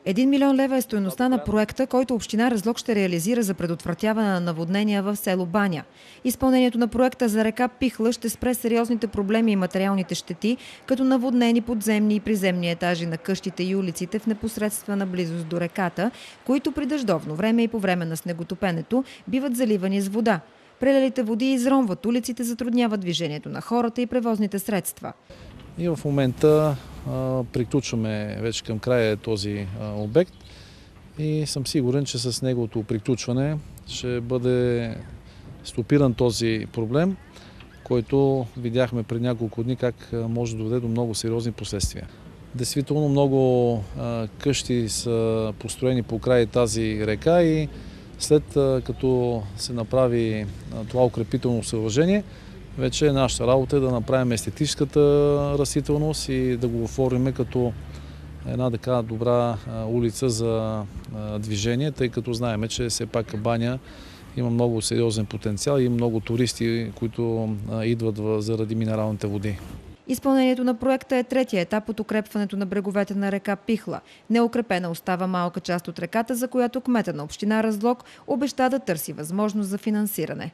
1 милион лева е стойността на проекта, който община Разлог ще реализира за предотвратяване на наводнения в село Баня. Изпълнението на проекта за река Пихла ще спре сериозните проблеми и материалните щети, като наводнени подземни и приземни етажи на къщите и улиците в непосредствена близост до реката, които при дъждовно време и по време на снеготопенето биват заливани с вода. Прелилите води изромват улиците, затрудняват движението на хората и превозните средства. И в момента приключваме вече към края този обект и съм сигурен, че с неговото приключване ще бъде стопиран този проблем, който видяхме пред няколко дни как може да доведе до много сериозни последствия. Действително много къщи са построени по край тази река и след като се направи това укрепително съоръжение, вече нашата работа е да направим естетическата растителност и да го оформим като една така добра улица за движение, тъй като знаем, че все пак Баня има много сериозен потенциал и много туристи, които идват заради минералните води. Изпълнението на проекта е третия етап от укрепването на бреговете на река Пихла. Неукрепена остава малка част от реката, за която кмета на община Разлог обеща да търси възможност за финансиране.